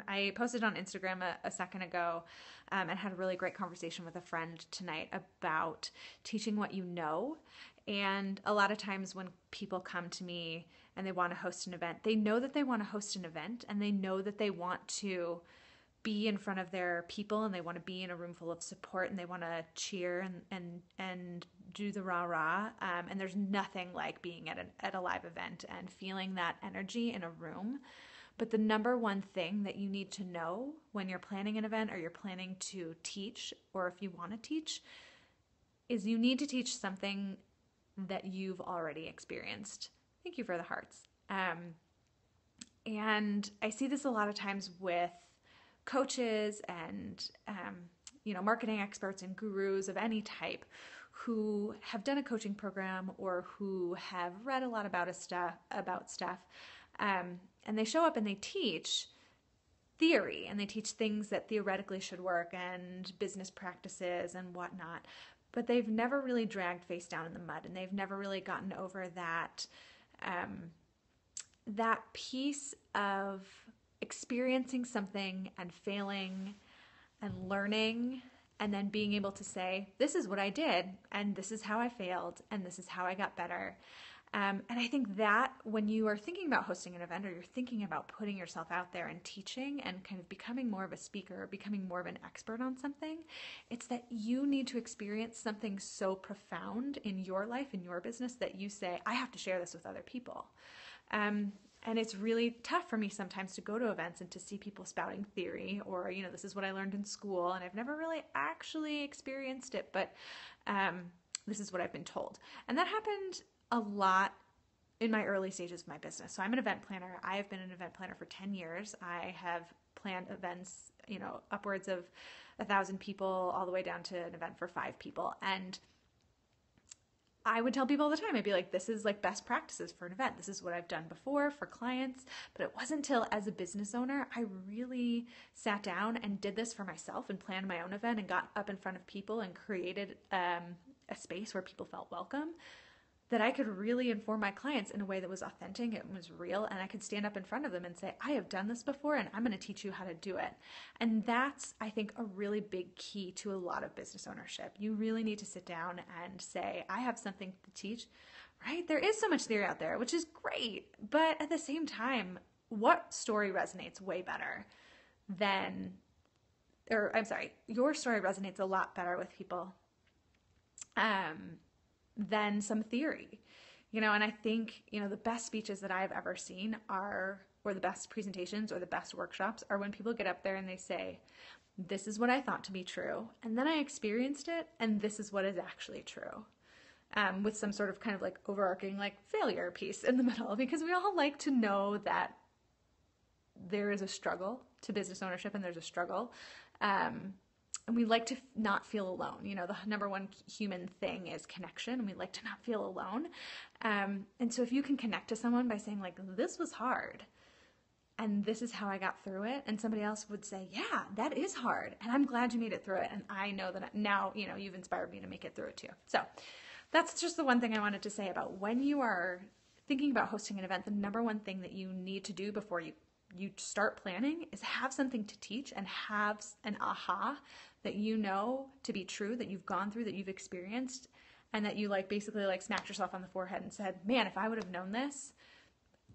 I posted on Instagram a second ago and had a really great conversation with a friend tonight about teaching what you know. And a lot of times when people come to me and they want to host an event, they know that they want to host an event and they know that they want to be in front of their people and they want to be in a room full of support and they want to cheer and do the rah rah. And there's nothing like being at a live event and feeling that energy in a room. But the number one thing that you need to know when you're planning an event or you're planning to teach, or if you want to teach, is you need to teach something that you've already experienced. Thank you for the hearts. And I see this a lot of times with coaches and marketing experts and gurus of any type who have done a coaching program or who have read a lot about stuff, and they show up and they teach theory and they teach things that theoretically should work and business practices and whatnot, but they've never really dragged face down in the mud and they've never really gotten over that that piece of experiencing something and failing and learning and then being able to say, this is what I did and this is how I failed and this is how I got better. And I think that when you are thinking about hosting an event or you're thinking about putting yourself out there and teaching and kind of becoming more of a speaker or becoming more of an expert on something, it's that you need to experience something so profound in your life, in your business, that you say, I have to share this with other people. And it's really tough for me sometimes to go to events and to see people spouting theory or, this is what I learned in school and I've never really actually experienced it, but this is what I've been told. And that happened a lot in my early stages of my business. So I'm an event planner. I have been an event planner for 10 years. I have planned events, upwards of 1,000 people all the way down to an event for 5 people. And I would tell people all the time, I'd be like, this is like best practices for an event. This is what I've done before for clients. But it wasn't until as a business owner, I really sat down and did this for myself and planned my own event and got up in front of people and created a space where people felt welcome, that I could really inform my clients in a way that was authentic, it was real, and I could stand up in front of them and say, I have done this before and I'm going to teach you how to do it. And that's, I think, a really big key to a lot of business ownership. You really need to sit down and say, I have something to teach, right? There is so much theory out there, which is great, but at the same time, what story resonates way better than, your story resonates a lot better with people than some theory, and I think, the best speeches that I've ever seen or the best presentations or the best workshops are when people get up there and they say, this is what I thought to be true. And then I experienced it. And this is what is actually true. With some sort of kind of like overarching like failure piece in the middle, because we all like to know that there is a struggle to business ownership and there's a struggle. And we like to not feel alone. The number one human thing is connection, and we like to not feel alone. And so if you can connect to someone by saying like, this was hard and this is how I got through it, and somebody else would say, yeah, that is hard and I'm glad you made it through it. And I know that now, you've inspired me to make it through it too. So that's just the one thing I wanted to say about when you are thinking about hosting an event, the number one thing that you need to do before you start planning is have something to teach and have an aha that to be true, that you've gone through, that you've experienced, and that you basically smacked yourself on the forehead and said, man, if I would have known this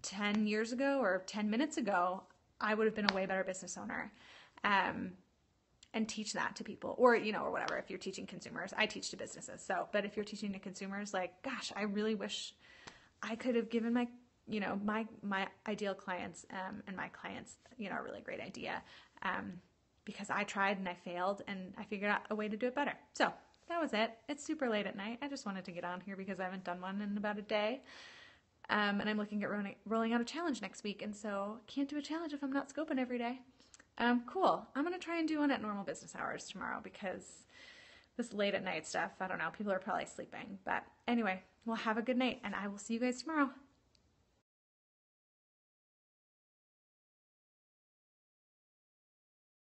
10 years ago or 10 minutes ago, I would have been a way better business owner. And teach that to people, or whatever. If you're teaching consumers, I teach to businesses. But if you're teaching to consumers, gosh, I really wish I could have given my my ideal clients and my clients, a really great idea, because I tried and I failed and I figured out a way to do it better. So that was it. It's super late at night. I just wanted to get on here because I haven't done one in about a day. And I'm looking at rolling out a challenge next week. And so can't do a challenge if I'm not scoping every day. Cool. I'm going to try and do one at normal business hours tomorrow because this late at night stuff, I don't know, people are probably sleeping. But anyway, well, have a good night and I will see you guys tomorrow.